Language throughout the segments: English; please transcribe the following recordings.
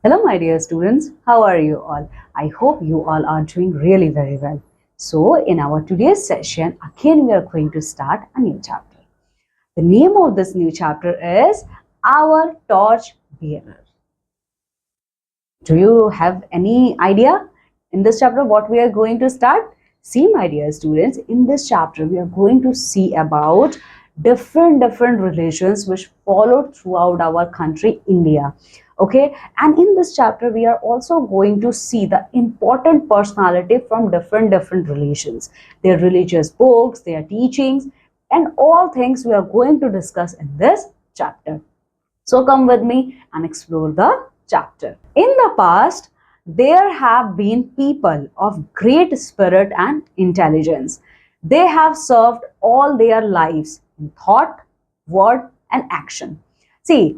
Hello, my dear students. How are you all? I hope you all are doing really very well. So, in our today's session, again, we are going to start a new chapter. The name of this new chapter is Our Torch Bearer. Do you have any idea in this chapter what we are going to start? See, my dear students, in this chapter, we are going to see about different religions which followed throughout our country, India. Okay, and in this chapter, we are also going to see the important personality from different religions, their religious books, their teachings, and all things we are going to discuss in this chapter. So come with me and explore the chapter. In the past, there have been people of great spirit and intelligence. They have served all their lives in thought, word, and action. See,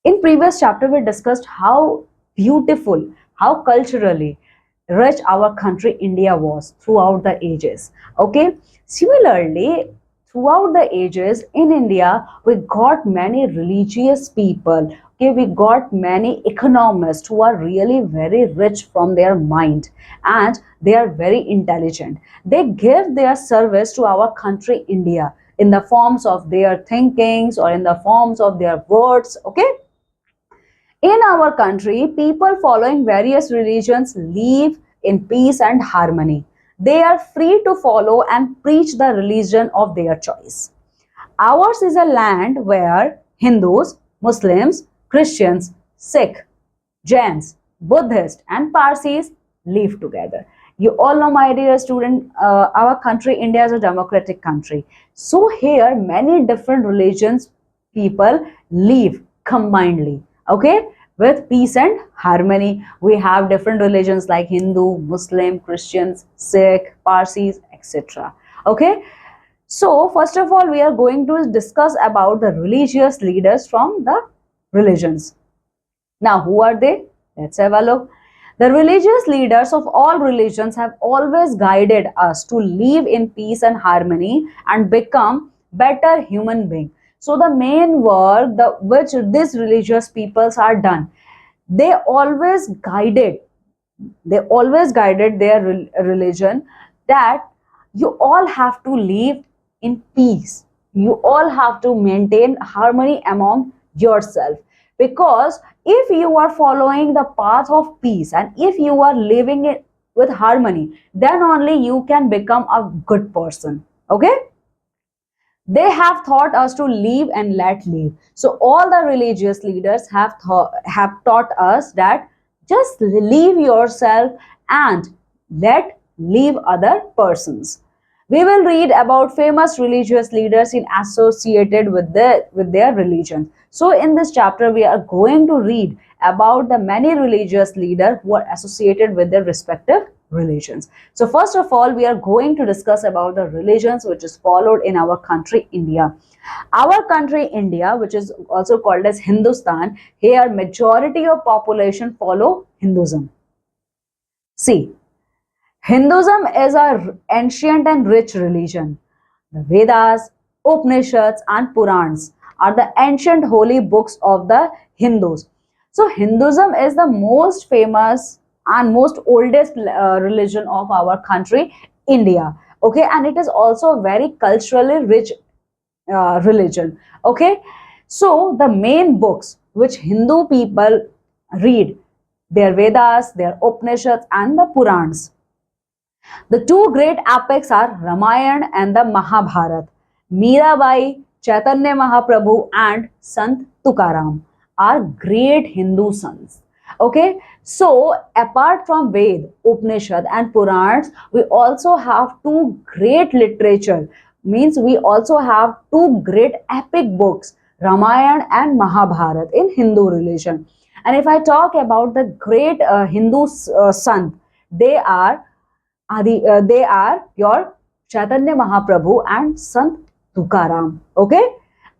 in previous chapter we discussed how beautiful, how culturally rich our country India was throughout the ages. Okay, similarly, throughout the ages in India, we got many religious people. Okay, we got many economists who are really very rich from their mind and they are very intelligent. They give their service to our country India in the forms of their thinkings or in the forms of their words. Okay, in our country, people following various religions live in peace and harmony. They are free to follow and preach the religion of their choice. Ours is a land where Hindus, Muslims, Christians, Sikh, Jains, Buddhists, and Parsis live together. You all know, my dear student, our country, India, is a democratic country. So here, many different religions people live combinedly. Okay, with peace and harmony. We have different religions like Hindu, Muslim, Christians, Sikh, Parsis, etc. Okay. So, first of all, we are going to discuss about the religious leaders from the religions. Now, who are they? Let's have a look. The religious leaders of all religions have always guided us to live in peace and harmony and become better human beings. So, the main work which these religious peoples are done, they always guided, their religion that you all have to live in peace. You all have to maintain harmony among yourself, because if you are following the path of peace and if you are living it with harmony, then only you can become a good person. Okay, they have taught us to live and let live. So all the religious leaders have taught us that just live yourself and let live other persons. We will read about famous religious leaders in associated with their religion. So in this chapter we are going to read about the many religious leaders who are associated with their respective religions. So first of all, we are going to discuss about the religions which is followed in our country India. Our country India, which is also called as Hindustan, here majority of population follow Hinduism. See, Hinduism is a ancient and rich religion. The Vedas, Upanishads and Purans are the ancient holy books of the Hindus. So Hinduism is the most famous and most oldest religion of our country, India. Okay, and it is also a very culturally rich religion. Okay, so the main books which Hindu people read, their Vedas, their Upanishads and the Purans. The two great epics are Ramayana and the Mahabharata. Mirabai, Chaitanya Mahaprabhu and Sant Tukaram are great Hindu sons. Okay, so apart from Ved, Upanishad and Purans, we also have two great literature. Means we also have two great epic books, Ramayana and Mahabharata in Hindu religion. And if I talk about the great Hindu sant, they are they are your Chaitanya Mahaprabhu and Sant Tukaram. Okay,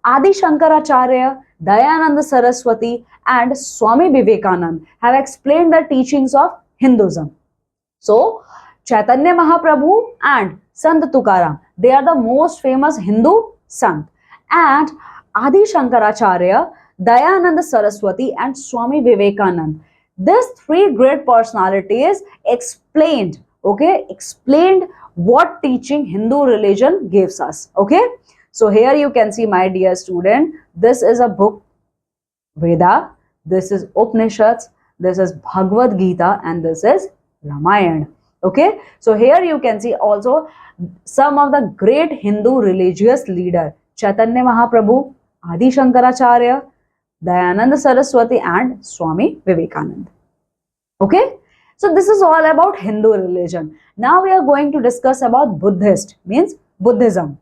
Adi Shankaracharya, Dayananda Saraswati, and Swami Vivekanand have explained the teachings of Hinduism. So, Chaitanya Mahaprabhu and Sant Tukaram, they are the most famous Hindu sant. And Adi Shankaracharya, Dayananda Saraswati, and Swami Vivekanand. These three great personalities explained, okay, explained what teaching Hindu religion gives us. Okay, so here you can see, my dear student, this is a book, Veda, this is Upanishads, this is Bhagavad Gita, and this is Ramayana. Okay, so here you can see also some of the great Hindu religious leader, Chaitanya Mahaprabhu, Adi Shankaracharya, Dayananda Saraswati, and Swami Vivekanand. Okay, so this is all about Hindu religion. Now we are going to discuss about Buddhist, means Buddhism.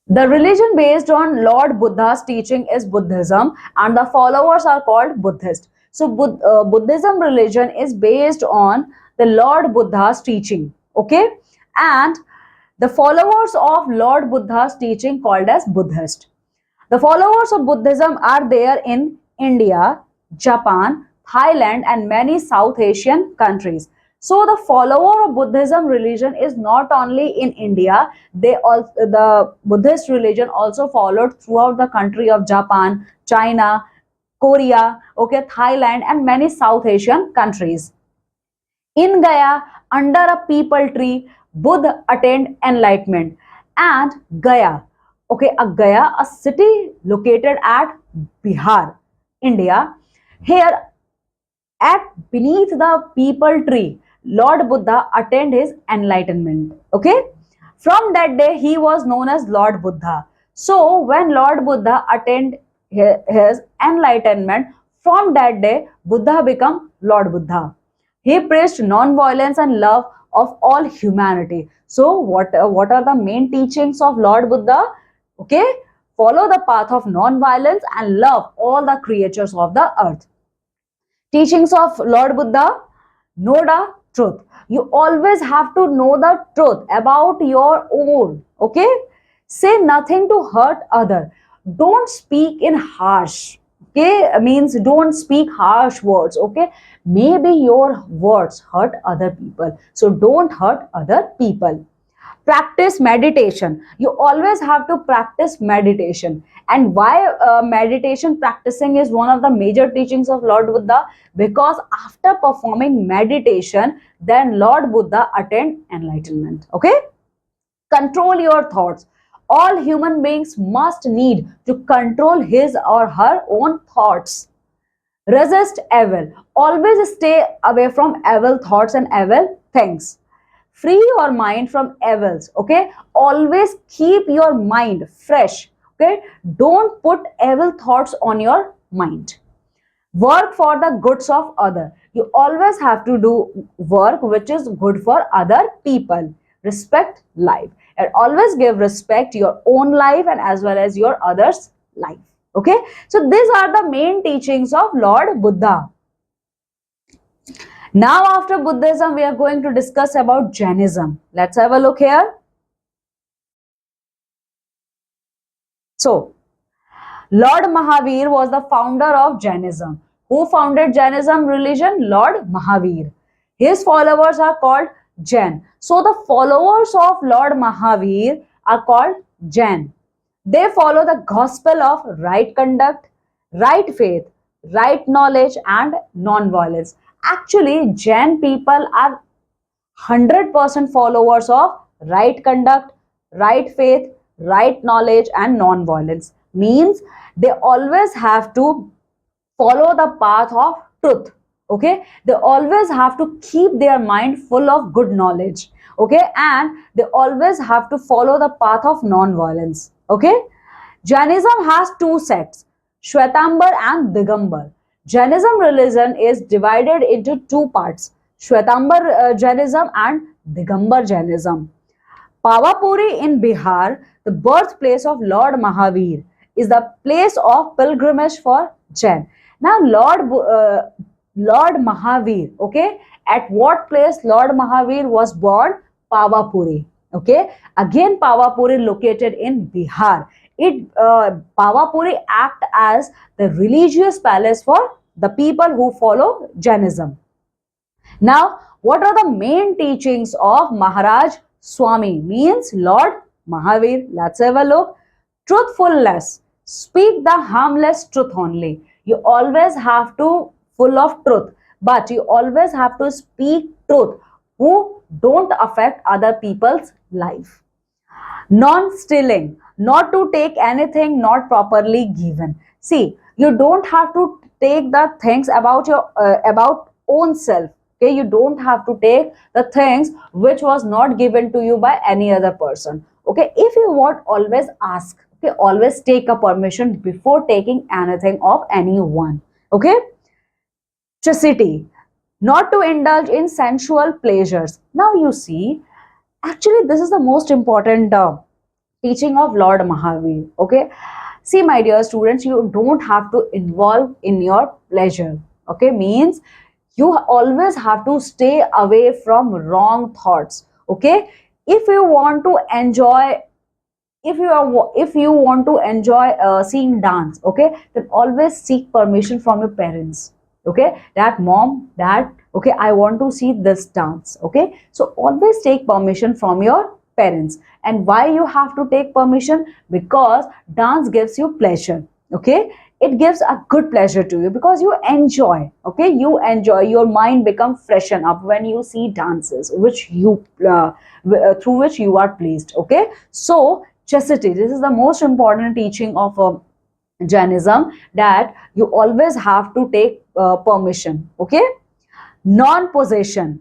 The religion based on Lord Buddha's teaching is Buddhism, and the followers are called Buddhist. So Buddhism religion is based on the Lord Buddha's teaching, okay, and the followers of Lord Buddha's teaching called as Buddhist. The followers of Buddhism are there in India, Japan, Thailand, and many South Asian countries. So the follower of Buddhism religion is not only in India, the Buddhist religion also followed throughout the country of Japan, China, Korea, okay, Thailand, and many South Asian countries. In Gaya, under a peepal tree, Buddha attained enlightenment. And Gaya, okay, a city located at Bihar, India. Here, at beneath the peepal tree, Lord Buddha attained his enlightenment. Okay, from that day he was known as Lord Buddha. So when Lord Buddha attained his enlightenment, from that day Buddha became Lord Buddha. He preached non-violence and love of all humanity. So what are the main teachings of Lord Buddha? Okay, follow the path of non-violence and love all the creatures of the earth. Teachings of Lord Buddha: know the truth. You always have to know the truth about your own. Okay, say nothing to hurt other. Don't speak in harsh. Okay, means don't speak harsh words. Okay, maybe your words hurt other people, so don't hurt other people. Practice meditation. You always have to practice meditation. And why meditation practicing is one of the major teachings of Lord Buddha? Because after performing meditation, then Lord Buddha attained enlightenment. Okay, control your thoughts. All human beings must need to control his or her own thoughts. Resist evil. Always stay away from evil thoughts and evil things. Free your mind from evils. Okay, always keep your mind fresh. Okay, don't put evil thoughts on your mind. Work for the goods of other. You always have to do work which is good for other people. Respect life, and always give respect your own life and as well as your others life. Okay, so these are the main teachings of Lord Buddha. Now after Buddhism, we are going to discuss about Jainism. Let's have a look here. So, Lord Mahavir was the founder of Jainism. Who founded Jainism religion? Lord Mahavir. His followers are called Jain. So, the followers of Lord Mahavir are called Jain. They follow the gospel of right conduct, right faith, right knowledge, and non-violence. Actually, Jain people are 100% followers of right conduct, right faith, right knowledge, and non-violence. Means they always have to follow the path of truth. Okay, they always have to keep their mind full of good knowledge. Okay, and they always have to follow the path of non-violence. Okay, Jainism has two sects, Shwetambar and Digambar. Jainism religion is divided into two parts, Shwetambar Jainism and Digambar Jainism. Pawapuri in Bihar, the birthplace of Lord Mahavir, is the place of pilgrimage for Jain. Now, Lord Mahavir, okay, at what place Lord Mahavir was born? Pawapuri. Okay, again Pawapuri located in Bihar. Pawapuri act as the religious palace for the people who follow Jainism. Now, what are the main teachings of Maharaj Swami, means Lord Mahavir? Let's have a look. Truthfulness. Speak the harmless truth only. You always have to full of truth, but you always have to speak truth who don't affect other people's life. Non-stealing, not to take anything not properly given. See, you don't have to take the things about your about own self. Okay, you don't have to take the things which was not given to you by any other person. Okay, if you want, always ask. Okay, always take a permission before taking anything of anyone. Okay, chastity, not to indulge in sensual pleasures. Now you see, actually, this is the most important teaching of Lord Mahavir. Okay, see, my dear students, you don't have to involve in your pleasure. Okay, means you always have to stay away from wrong thoughts. Okay, if you want to enjoy, if you want to enjoy seeing dance, okay, then always seek permission from your parents. Okay, that mom, dad, okay, I want to see this dance. Okay, so always take permission from your parents. And why you have to take permission? Because dance gives you pleasure. Okay, it gives a good pleasure to you because you enjoy. Okay, you enjoy, your mind become freshen up when you see dances which you through which you are pleased. Okay, so chastity, this is the most important teaching of Jainism, that you always have to take permission. Okay, non-possession,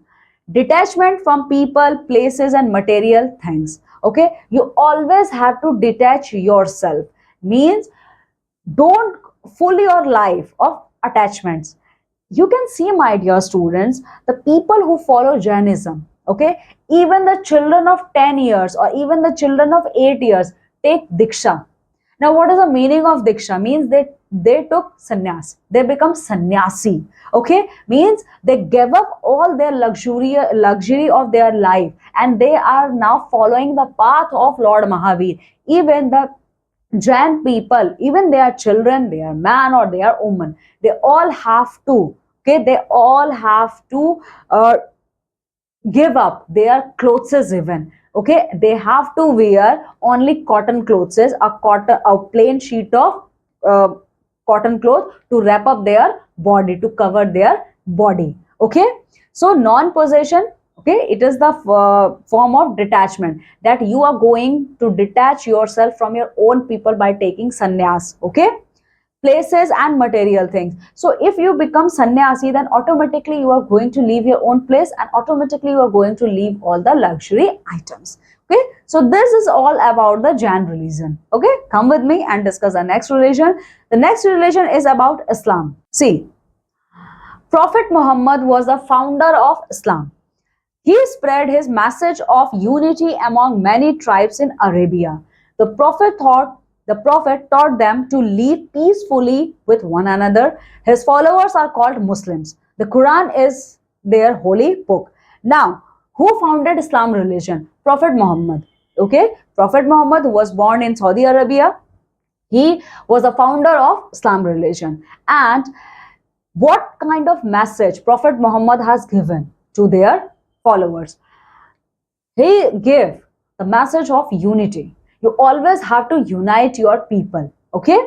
detachment from people, places and material things. Okay, you always have to detach yourself, means don't full your life of attachments. You can see, my dear students, the people who follow Jainism, okay, even the children of 10 years or even the children of 8 years take diksha. Now, what is the meaning of diksha? Means they took sannyas. They become sannyasi. Okay, means they gave up all their luxury of their life, and they are now following the path of Lord Mahavir. Even the Jain people, even they are children, they are man or they are woman, they all have to. Okay, they all have to give up their clothes even. Okay, they have to wear only cotton clothes, a plain sheet of uh, cotton cloth to wrap up their body, to cover their body. Okay, so non-possession, okay, it is the form of detachment, that you are going to detach yourself from your own people by taking sannyas. Okay, places and material things. So if you become sannyasi, then automatically you are going to leave your own place, and automatically you are going to leave all the luxury items. Okay, so this is all about the Jain religion. Okay, come with me and discuss the next religion. The next religion is about Islam. See, Prophet Muhammad was the founder of Islam. He spread his message of unity among many tribes in Arabia. The Prophet taught them to live peacefully with one another. His followers are called Muslims. The Quran is their holy book. Now, who founded Islam religion? Prophet Muhammad. Okay, Prophet Muhammad was born in Saudi Arabia. He was the founder of Islam religion. And what kind of message Prophet Muhammad has given to their followers? He gave the message of unity. You always have to unite your people. Okay,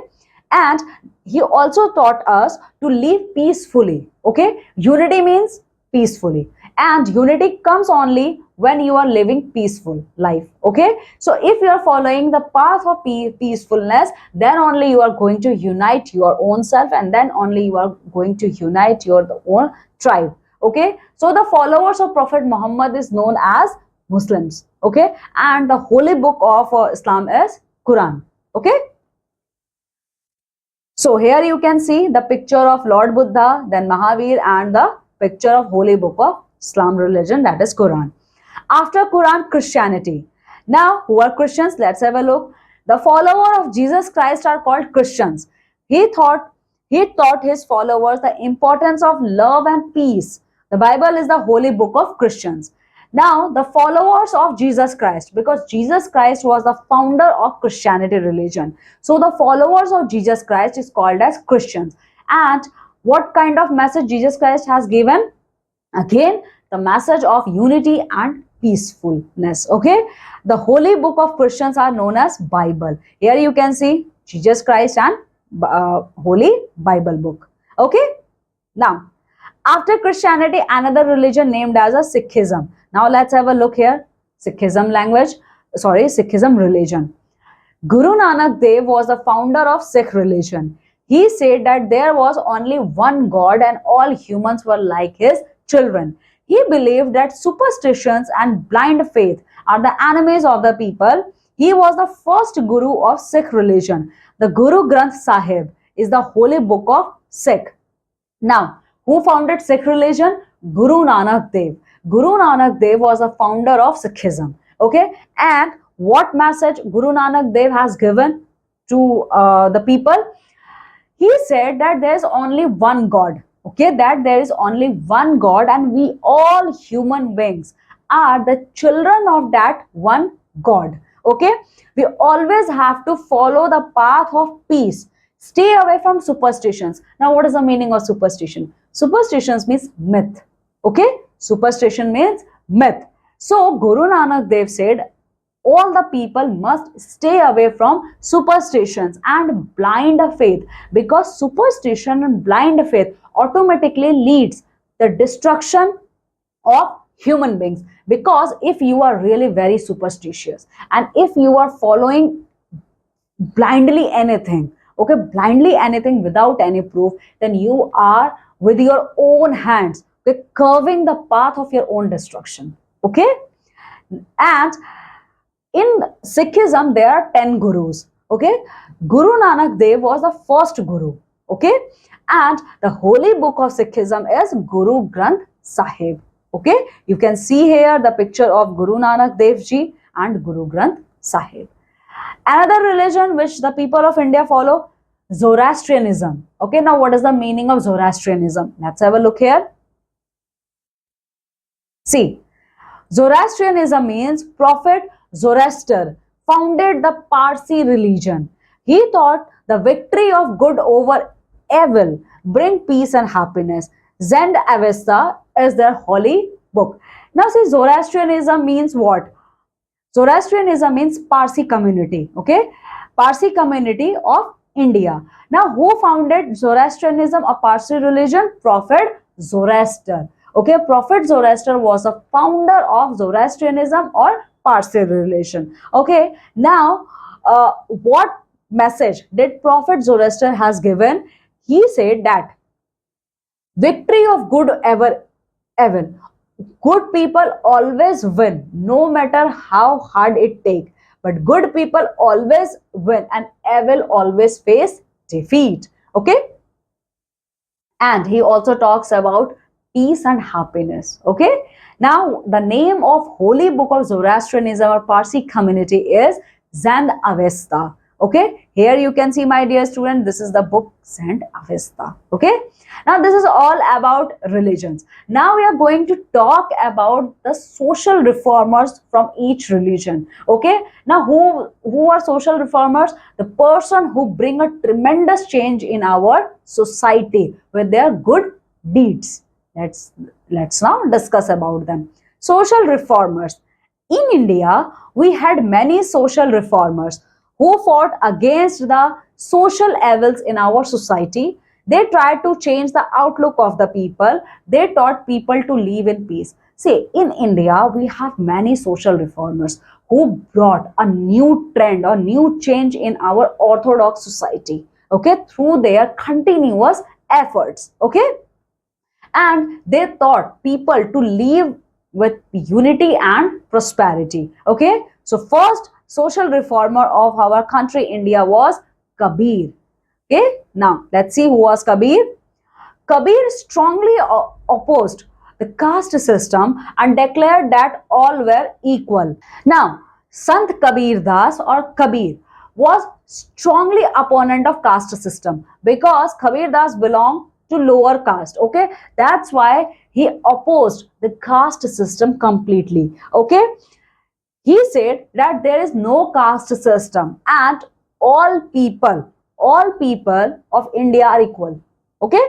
and he also taught us to live peacefully. Okay, unity means peacefully, and unity comes only when you are living peaceful life. Okay, so if you are following the path of peacefulness, then only you are going to unite your own self, and then only you are going to unite your own tribe. Okay, so the followers of Prophet Muhammad is known as Muslims. Okay, and the holy book of Islam is Quran. Okay, so here you can see the picture of Lord Buddha, then Mahavir, and the picture of holy book of Islam religion, that is Quran. After Quran, Christianity. Now, who are Christians? Let's have a look. The follower of Jesus Christ are called Christians. He taught his followers the importance of love and peace. The Bible is the holy book of Christians. Now, the followers of Jesus Christ, because Jesus Christ was the founder of Christianity religion. So, the followers of Jesus Christ is called as Christians. And what kind of message Jesus Christ has given? Again, the message of unity and peacefulness. Okay, the holy book of Christians are known as Bible. Here you can see Jesus Christ and holy Bible book. Okay, now after Christianity, another religion named as a Sikhism. Now let's have a look here. Sikhism language, sorry, Sikhism religion. Guru Nanak Dev was the founder of Sikh religion. He said that there was only one God and all humans were like his children. He believed that superstitions and blind faith are the enemies of the people. He was the first Guru of Sikh religion. The Guru Granth Sahib is the holy book of Sikh. Now, who founded Sikh religion? Guru Nanak Dev. Guru Nanak Dev was the founder of Sikhism. Okay, and what message Guru Nanak Dev has given to the people? He said that there is only one God. Okay, that there is only one God, and we all human beings are the children of that one God. Okay, we always have to follow the path of peace. Stay away from superstitions. Now, what is the meaning of superstition? Superstitions means myth. Okay, superstition means myth. So, Guru Nanak Dev said, all the people must stay away from superstitions and blind faith, because superstition and blind faith automatically leads the destruction of human beings. Because if you are really very superstitious and if you are following blindly anything, okay, blindly anything without any proof, then you are with your own hands, okay, curving the path of your own destruction. Okay, and in Sikhism there are 10 gurus. Okay, Guru Nanak Dev was the first guru. Okay, and the holy book of Sikhism is Guru Granth Sahib. Okay, you can see here the picture of Guru Nanak Dev Ji and Guru Granth Sahib. Another religion which the people of India follow, Zoroastrianism. Okay, now what is the meaning of Zoroastrianism? Let's have a look here. See, Zoroastrianism means Prophet Zoroaster founded the Parsi religion. He thought the victory of good over evil bring peace and happiness. Zend Avesta is their holy book. Now see, Zoroastrianism means what? Zoroastrianism means Parsi community. Okay, Parsi community of India. Now, who founded Zoroastrianism, a Parsi religion? Prophet Zoroaster. Okay, Prophet Zoroaster was the founder of Zoroastrianism or Parsi religion. Okay, now what message did Prophet Zoroaster has given? He said that victory of good ever evil. Good people always win, no matter how hard it takes. But good people always win, and evil always face defeat. Okay, and he also talks about peace and happiness. Okay, now the name of holy book of Zoroastrianism or Parsi community is Zend Avesta. Okay, here you can see, my dear student, this is the book Zend Avesta. Okay, now this is all about religions. Now we are going to talk about the social reformers from each religion. Okay, now who are social reformers? The person who bring a tremendous change in our society with their good deeds. Let's now discuss about them. Social reformers. In India, we had many social reformers who fought against the social evils in our society. They tried to change the outlook of the people. They taught people to live in peace. See, in India, we have many social reformers who brought a new trend or new change in our orthodox society, okay, through their continuous efforts, okay, and they taught people to live with unity and prosperity. Okay, so first social reformer of our country India was Kabir. Okay, now let's see who was Kabir. Kabir strongly opposed the caste system and declared that all were equal. Now, Sant Kabir Das or Kabir was strongly opponent of caste system because Kabir Das belonged to lower caste. Okay, that's why he opposed the caste system completely. Okay, he said that there is no caste system and all people of India are equal. Okay,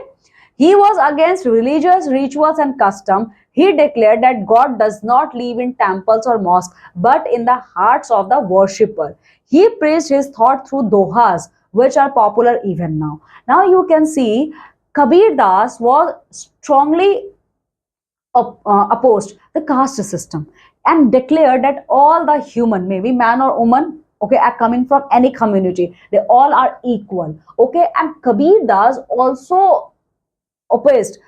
he was against religious rituals and custom. He declared that God does not live in temples or mosques, but in the hearts of the worshipper. He preached his thought through dohas, which are popular even now. Now you can see Kabir Das was strongly opposed the caste system and declared that all the human, maybe man or woman, okay, are coming from any community, they all are equal. Okay, and Kabir Das opposed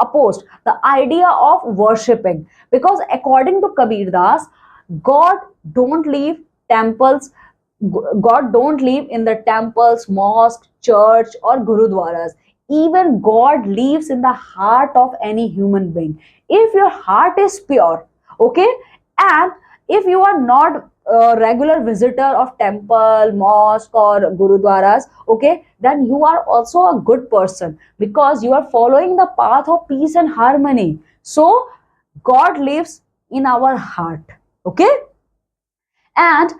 opposed the idea of worshipping, because according to Kabir Das, God don't live temples, God don't live in the temples, mosque, church, or gurudwaras. Even God lives in the heart of any human being. If your heart is pure, okay, and if you are not a regular visitor of temple, mosque, or gurudwaras, okay, then you are also a good person, because you are following the path of peace and harmony. So God lives in our heart, okay, and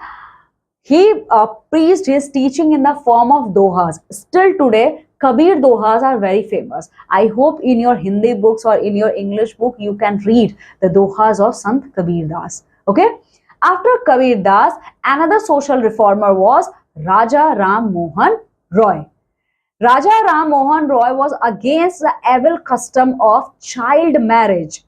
he preached his teaching in the form of dohas. Still today, Kabir dohas are very famous. I hope in your Hindi books or in your English book you can read the dohas of Sant Kabir Das. Okay. After Kabir Das, another social reformer was Raja Ram Mohan Roy. Raja Ram Mohan Roy was against the evil custom of child marriage,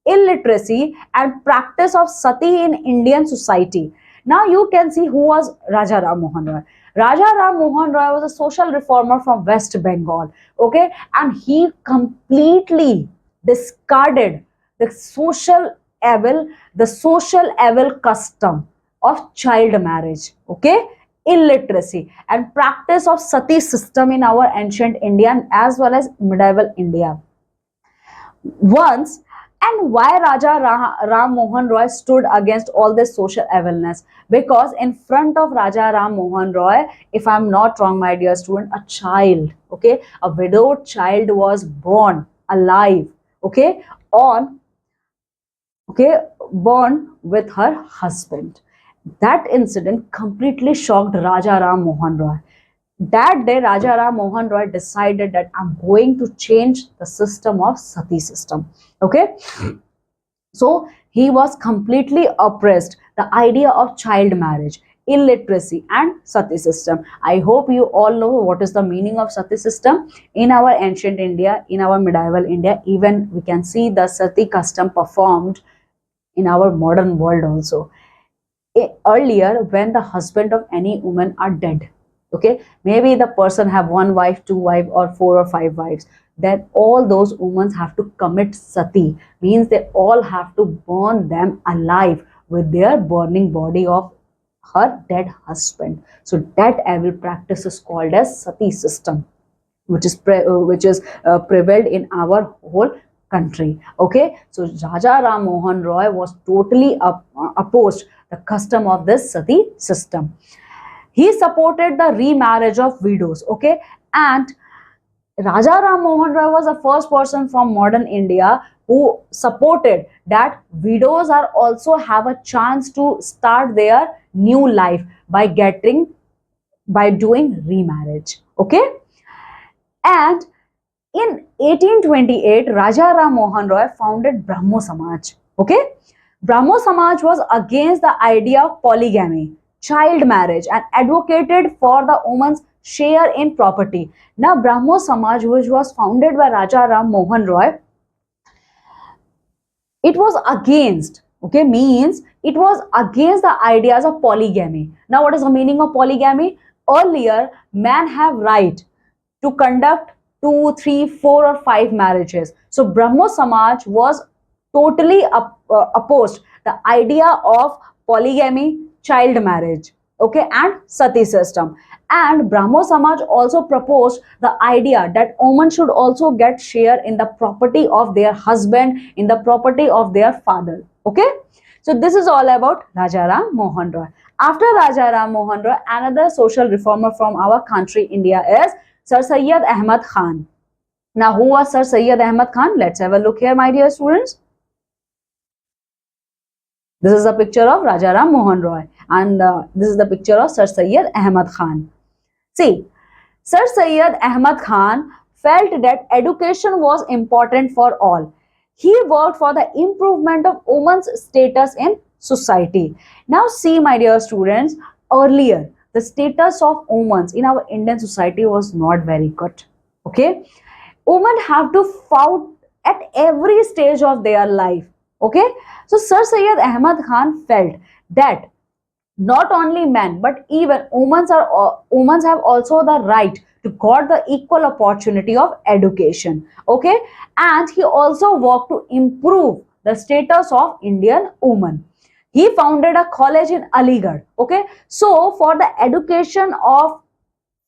illiteracy, and practice of sati in Indian society. Now you can see who was Raja Ram Mohan Roy. Raja Ram Mohan Roy was a social reformer from West Bengal. Okay, and he completely discarded the social evil custom of child marriage. Okay, illiteracy and practice of sati system in our ancient India as well as medieval India. Once, and why Ram Mohan Roy stood against all this social evilness? Because in front of Raja Ram Mohan Roy, if I'm not wrong, my dear student, a child, okay, a widowed child was born alive, okay, on, okay, born with her husband. That incident completely shocked Raja Ram Mohan Roy. That day, Raja Ram Mohan Roy decided that I'm going to change the system of sati system. Okay, so he was completely oppressed the idea of child marriage, illiteracy, and sati system. I hope you all know what is the meaning of sati system. In our ancient India, in our medieval India, even we can see the sati custom performed in our modern world also. Earlier, when the husband of any woman are dead, okay, maybe the person have one wife, two wives, or four or five wives, then all those women have to commit sati, means they all have to burn them alive with their burning body of her dead husband. So that evil practice is called as sati system, which is prevailed in our whole country. Okay, so Raja Ram Mohan Roy was totally opposed the custom of this sati system. He supported the remarriage of widows. Okay, and Raja Ram Mohan Roy was the first person from modern India who supported that widows are also have a chance to start their new life by doing remarriage. Okay, and in 1828, Raja Ram Mohan Roy founded Brahmo Samaj. Okay, Brahmo Samaj was against the idea of polygamy, child marriage, and advocated for the woman's share in property. Now, Brahmo Samaj, which was founded by Raja Ram Mohan Roy, it was against, okay, means it was against the ideas of polygamy. Now, what is the meaning of polygamy? Earlier, man have right to conduct two, three, four, or five marriages. So Brahmo Samaj was totally opposed the idea of polygamy, child marriage, okay, and sati system. And Brahmo Samaj also proposed the idea that women should also get share in the property of their husband, in the property of their father. Okay, so this is all about Raja Ram Mohan Roy. After Raja Ram Mohan Roy, another social reformer from our country, India, is Sir Syed Ahmad Khan. Now, who was Sir Syed Ahmad Khan? Let's have a look here, my dear students. This is a picture of Raja Ram Mohan Roy, and this is the picture of Sir Syed Ahmad Khan. See, Sir Syed Ahmad Khan felt that education was important for all. He worked for the improvement of women's status in society. Now see, my dear students, earlier the status of women in our Indian society was not very good. Okay, women have to fight at every stage of their life. Okay, so Sir Syed Ahmad Khan felt that not only men but even women have also the right to got the equal opportunity of education. Okay, and he also worked to improve the status of Indian women. He founded a college in Aligarh. Okay, so for the education of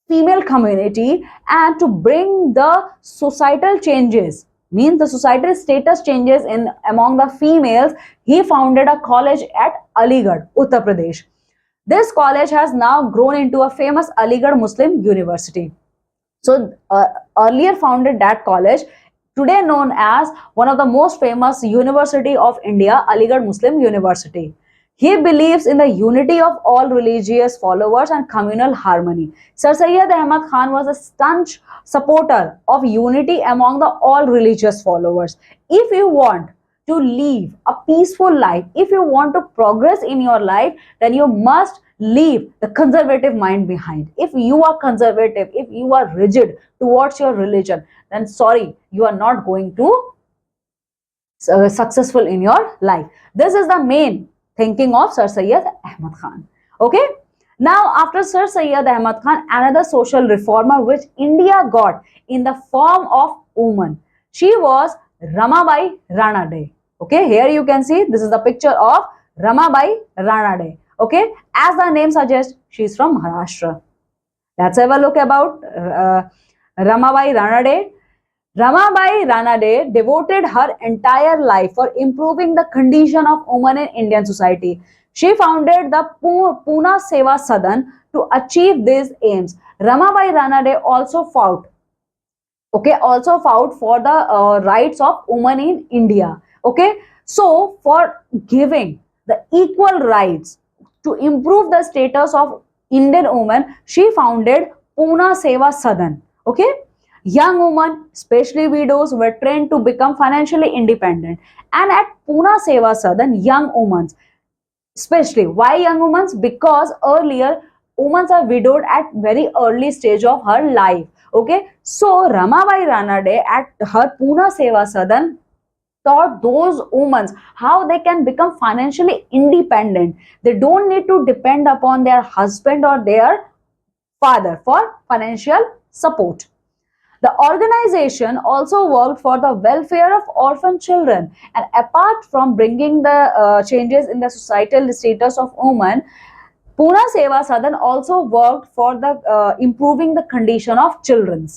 female community and to bring the societal changes, means the societal status changes in among the females, he founded a college at Aligarh, Uttar Pradesh. This college has now grown into a famous Aligarh Muslim University. So earlier founded that college, today known as one of the most famous university of India, Aligarh Muslim University. He believes in the unity of all religious followers and communal harmony. Sir Syed Ahmad Khan was a staunch supporter of unity among the all religious followers. If you want to live a peaceful life, if you want to progress in your life, then you must leave the conservative mind behind. If you are conservative, if you are rigid towards your religion, then sorry, you are not going to successful in your life. This is the main thinking of Sir Syed Ahmad Khan. Okay. Now, after Sir Syed Ahmad Khan, another social reformer which India got in the form of woman, she was Ramabai Ranade. Okay, here you can see this is the picture of Ramabai Ranade. Okay, as the name suggests, she is from Maharashtra. Let's have a look about Ramabai Ranade. Ramabai Ranade devoted her entire life for improving the condition of women in Indian society. She founded the Pune Seva Sadan to achieve these aims. Ramabai Ranade also fought, also fought for the rights of women in India. Okay, so for giving the equal rights to improve the status of Indian women, she founded Pune Seva Sadan. Okay, young women, especially widows, were trained to become financially independent. And at Pune Seva Sadan, young women, especially why young women? Because earlier women are widowed at very early stage of her life. Okay, so Ramabai Ranade at her Pune Seva Sadan taught those women how they can become financially independent. They don't need to depend upon their husband or their father for financial support. The organization also worked for the welfare of orphan children, and apart from bringing the changes in the societal status of women, Pune Seva Sadan also worked for the improving the condition of children.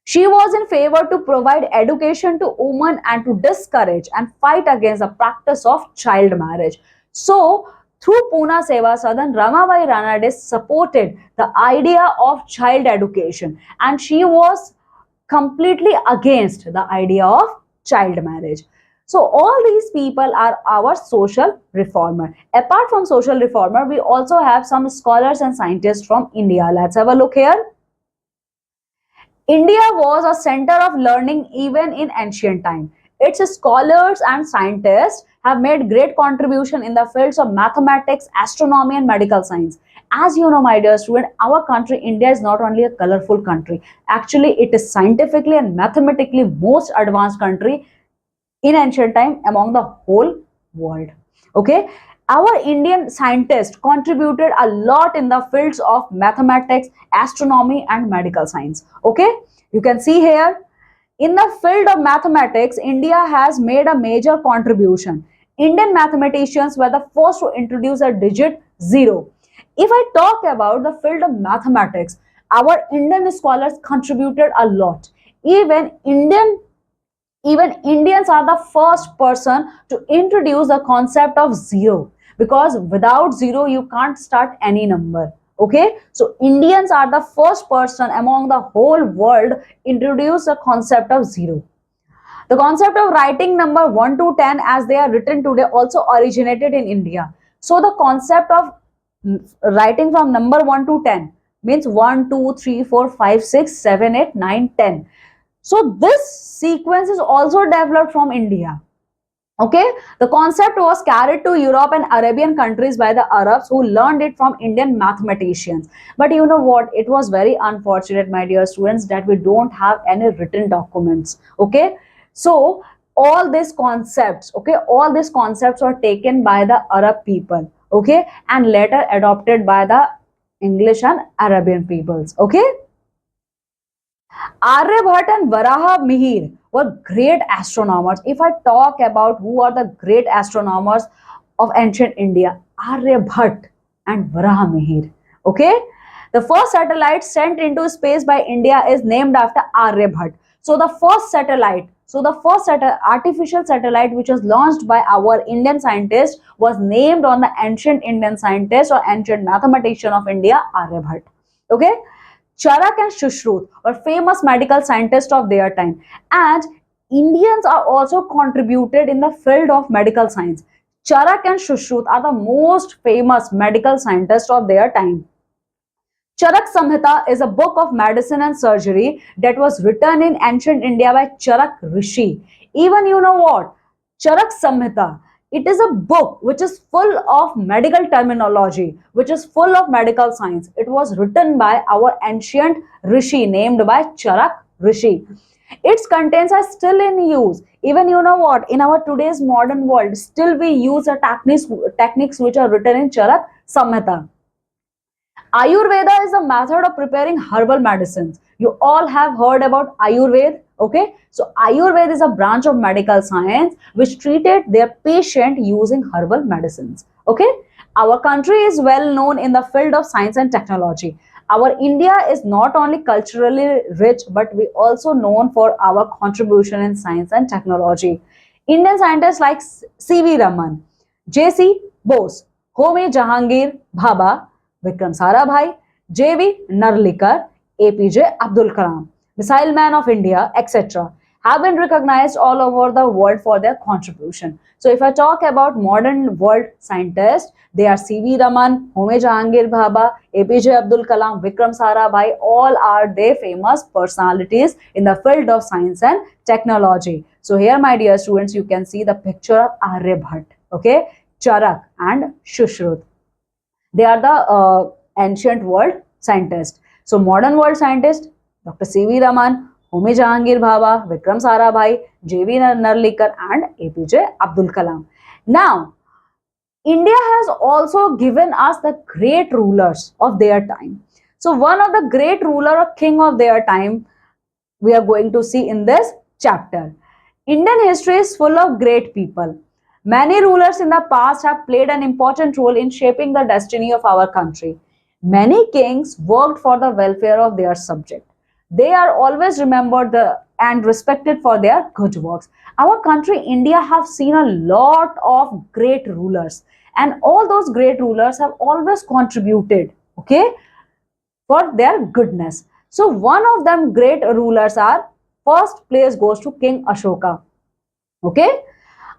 She was in favor to provide education to women and to discourage and fight against the practice of child marriage. So, through Pune Seva Sadan, Ramabai Ranade supported the idea of child education, and she was completely against the idea of child marriage. So all these people are our social reformer. Apart from social reformer, we also have some scholars and scientists from India. Let's have a look here. India was a center of learning even in ancient time. Its scholars and scientists have made great contribution in the fields of mathematics, astronomy and medical science. As you know, my dear student, our country, India, is not only a colorful country. Actually, it is scientifically and mathematically most advanced country in ancient time among the whole world. Okay, our Indian scientists contributed a lot in the fields of mathematics, astronomy and medical science. Okay, you can see here in the field of mathematics, India has made a major contribution. Indian mathematicians were the first to introduce a digit 0. If I talk about the field of mathematics, our Indian scholars contributed a lot. Even Indians are the first person to introduce the concept of 0, because without 0 you can't start any number. Okay, so Indians are the first person among the whole world introduce the concept of 0. The concept of writing number 1 to 10 as they are written today also originated in India. So the concept of writing from number 1 to 10 means 1, 2, 3, 4, 5, 6, 7, 8, 9, 10. So this sequence is also developed from India. Okay, the concept was carried to Europe and Arabian countries by the Arabs who learned it from Indian mathematicians. But you know what? It was very unfortunate, my dear students, that we don't have any written documents. Okay, so all these concepts were taken by the Arab people. Okay, and later adopted by the English and Arabian peoples. Okay. Aryabhat and Varaha Mihir were great astronomers. If I talk about who are the great astronomers of ancient India, Aryabhat and Varaha Mihir. Okay, the first satellite sent into space by India is named after Aryabhat. So the first artificial satellite which was launched by our Indian scientist was named on the ancient Indian scientist or ancient mathematician of India, Aryabhat. Okay. Charak and Shushruth were famous medical scientists of their time, and Indians are also contributed in the field of medical science. Charak and Shushruth are the most famous medical scientists of their time. Charak Samhita is a book of medicine and surgery that was written in ancient India by Charak Rishi. Even you know what? Charak Samhita. It is a book which is full of medical terminology, which is full of medical science. It was written by our ancient Rishi named by Charak Rishi. Its contents are still in use. Even you know what? In our today's modern world, still we use the techniques which are written in Charak Samhita. Ayurveda is a method of preparing herbal medicines. You all have heard about Ayurveda, okay? So Ayurveda is a branch of medical science which treated their patient using herbal medicines, okay? Our country is well known in the field of science and technology. Our India is not only culturally rich, but we also known for our contribution in science and technology. Indian scientists like C.V. Raman, J.C. Bose, Homi Jahangir Bhabha, Vikram Sarabhai, J.V. Narlikar, APJ Abdul Kalam, Missile Man of India, etc. have been recognized all over the world for their contribution. So if I talk about modern world scientists, they are C.V. Raman, Homi Jahangir Bhabha, APJ Abdul Kalam, Vikram Sarabhai, all are they famous personalities in the field of science and technology. So here, my dear students, you can see the picture of Aryabhat, okay, Charak and Shushruth. They are the ancient world scientists. So modern world scientists, Dr. C.V. Raman, Homi Jahangir Bhabha, Vikram Sarabhai, J.V. Narlikar and APJ Abdul Kalam. Now, India has also given us the great rulers of their time. So one of the great ruler or king of their time we are going to see in this chapter. Indian history is full of great people. Many rulers in the past have played an important role in shaping the destiny of our country. Many kings worked for the welfare of their subject. They are always remembered and respected for their good works. Our country, India, have seen a lot of great rulers, and all those great rulers have always contributed, okay, for their goodness. So one of them great rulers are, first place goes to King Ashoka. Okay,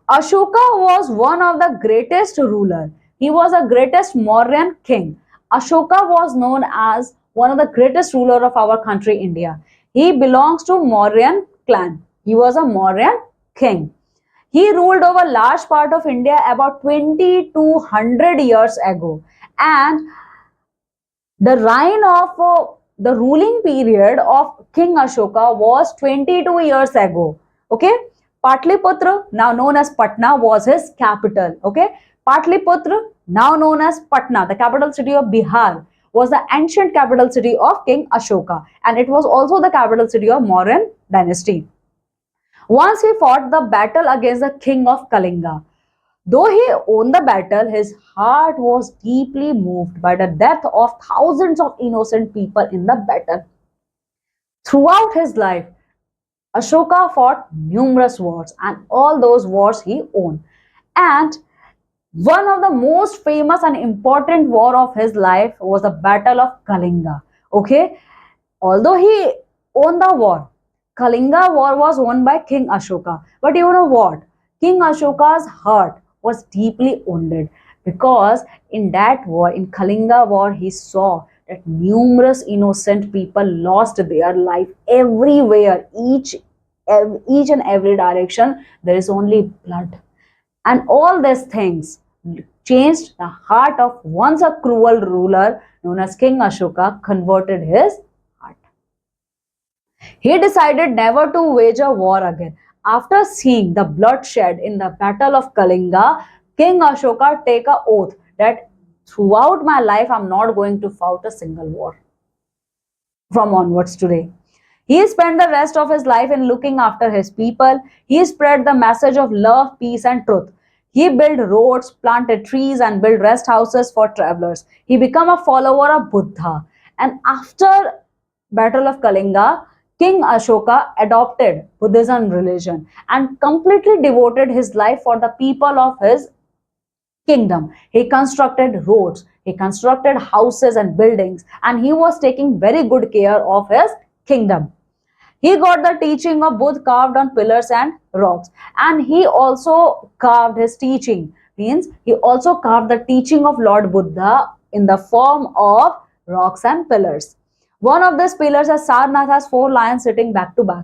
Ashoka was one of the greatest ruler. He was the greatest Mauryan king. Ashoka was known as one of the greatest ruler of our country, India. He belongs to Mauryan clan. He was a Mauryan king. He ruled over large part of India about 2200 years ago, and the reign of the ruling period of King Ashoka was 22 years ago. Okay, Patliputra, now known as Patna, was his capital. Okay, Patliputra, now known as Patna, the capital city of Bihar, was the ancient capital city of King Ashoka, and it was also the capital city of Mauryan dynasty. Once he fought the battle against the king of Kalinga. Though he won the battle, his heart was deeply moved by the death of thousands of innocent people in the battle. Throughout his life, Ashoka fought numerous wars, and all those wars he won. And one of the most famous and important war of his life was the Battle of Kalinga. Okay, although he won the war, Kalinga war was won by King Ashoka. But you know what? King Ashoka's heart was deeply wounded because in that war, in Kalinga war, he saw that numerous innocent people lost their life everywhere, each and every direction. There is only blood. And all these things changed the heart of once a cruel ruler known as King Ashoka, converted his heart. He decided never to wage a war again. After seeing the bloodshed in the Battle of Kalinga, King Ashoka take a oath that throughout my life I'm not going to fight a single war from onwards today. He spent the rest of his life in looking after his people. He spread the message of love, peace, and truth. He built roads, planted trees, and built rest houses for travelers. He became a follower of Buddha. And after Battle of Kalinga, King Ashoka adopted Buddhism religion and completely devoted his life for the people of his kingdom. He constructed roads, he constructed houses and buildings, and he was taking very good care of his kingdom. He got the teaching of Buddha carved on pillars and rocks, and he also carved his teaching, means he also carved the teaching of Lord Buddha in the form of rocks and pillars. One of these pillars is Sarnath, has four lions sitting back to back,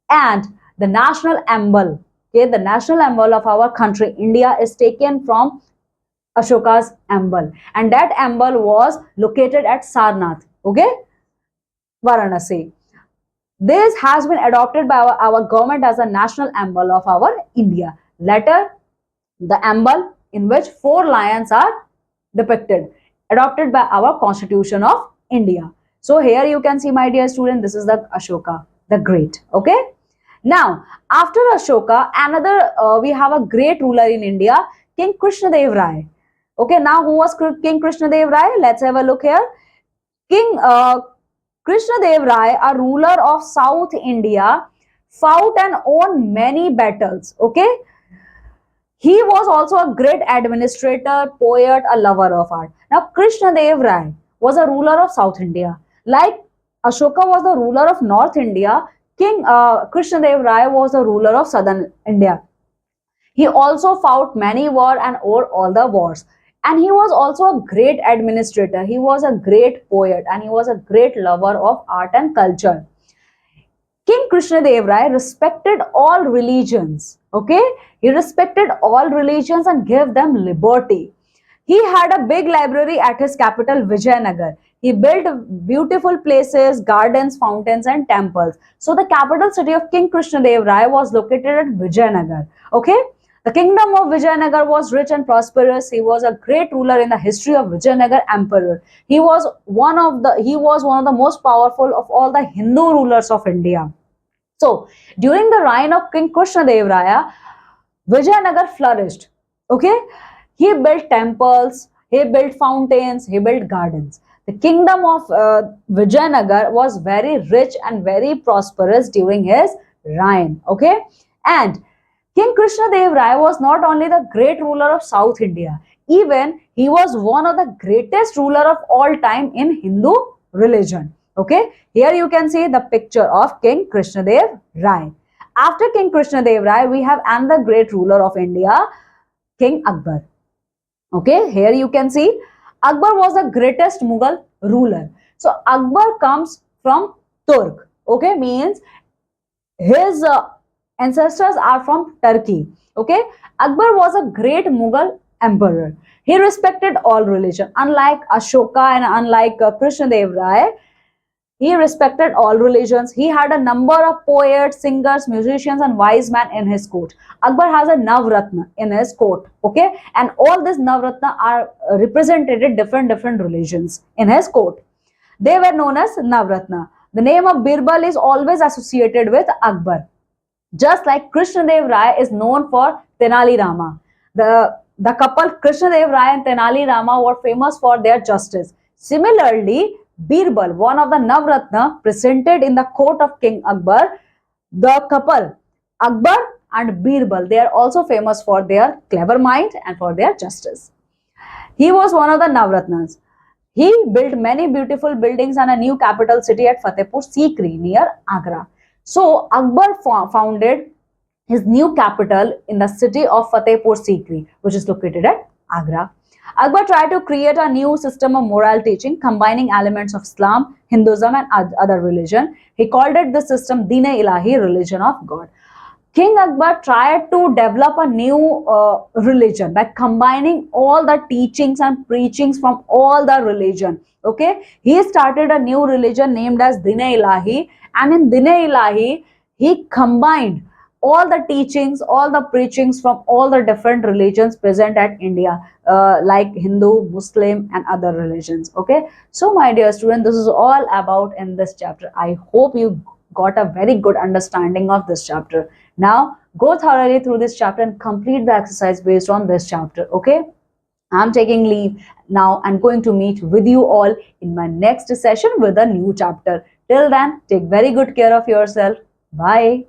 and the national emblem, okay, the national emblem of our country, India, is taken from Ashoka's emblem, and that emblem was located at Sarnath, okay, Varanasi. This has been adopted by our government as a national emblem of our India. Later, the emblem in which four lions are depicted, adopted by our Constitution of India. So here you can see, my dear student, this is the Ashoka, the Great. Okay. Now, after Ashoka, another we have a great ruler in India, King Krishnadev Rai. Okay. Now, who was King Krishnadev Rai? Let's have a look here. King Krishnadev Rai, a ruler of South India, fought and won many battles. Okay. He was also a great administrator, poet, a lover of art. Now, Krishnadev Rai was a ruler of South India. Like Ashoka was the ruler of North India, King Krishnadev Rai was the ruler of Southern India. He also fought many wars and won all the wars. And he was also a great administrator. He was a great poet and he was a great lover of art and culture. King Krishnadev Rai respected all religions. Okay, he respected all religions and gave them liberty. He had a big library at his capital, Vijayanagar. He built beautiful places, gardens, fountains, and temples. So the capital city of King Krishnadev Rai was located at Vijayanagar. Okay. The kingdom of Vijayanagar was rich and prosperous. He was a great ruler in the history of Vijayanagar Emperor. He was one of the most powerful of all the Hindu rulers of India. So during the reign of King Krishnadev Raya, Vijayanagar flourished. Okay, he built temples, he built fountains, he built gardens. The kingdom of Vijayanagar was very rich and very prosperous during his reign. Okay, and King Krishnadev Rai was not only the great ruler of South India, even he was one of the greatest ruler of all time in Hindu religion. Okay, here you can see the picture of King Krishnadev Rai. After King Krishnadev Rai, we have another great ruler of India, King Akbar. Okay, here you can see Akbar was the greatest Mughal ruler. So Akbar comes from Turk. Okay, means his ancestors are from Turkey. Okay, Akbar was a great Mughal emperor. He respected all religion. Unlike Ashoka and unlike Krishnadev Rai, he respected all religions. He had a number of poets, singers, musicians, and wise men in his court. Akbar has a Navratna in his court. Okay, and all these Navratna are represented in different religions in his court. They were known as Navratna. The name of Birbal is always associated with Akbar. Just like Krishnadev Rai is known for Tenali Rama. The couple Krishnadev Rai and Tenali Rama were famous for their justice. Similarly, Birbal, one of the Navratna presented in the court of King Akbar, the couple Akbar and Birbal, they are also famous for their clever mind and for their justice. He was one of the Navratnas. He built many beautiful buildings and a new capital city at Fatehpur Sikri near Agra. So Akbar founded his new capital in the city of Fatehpur Sikri, which is located at Agra. Akbar tried to create a new system of moral teaching, combining elements of Islam, Hinduism, and other religion. He called it the system Din-e-Ilahi, religion of God. King Akbar tried to develop a new religion by combining all the teachings and preachings from all the religion. Okay, he started a new religion named as Din-e-Ilahi, and in Din-e-Ilahi, he combined all the teachings, all the preachings from all the different religions present at India, like Hindu, Muslim, and other religions. Okay, so my dear student, this is all about in this chapter. I hope you got a very good understanding of this chapter. Now go thoroughly through this chapter and complete the exercise based on this chapter. Okay, I'm taking leave now. I'm going to meet with you all in my next session with a new chapter. Till then, take very good care of yourself. Bye.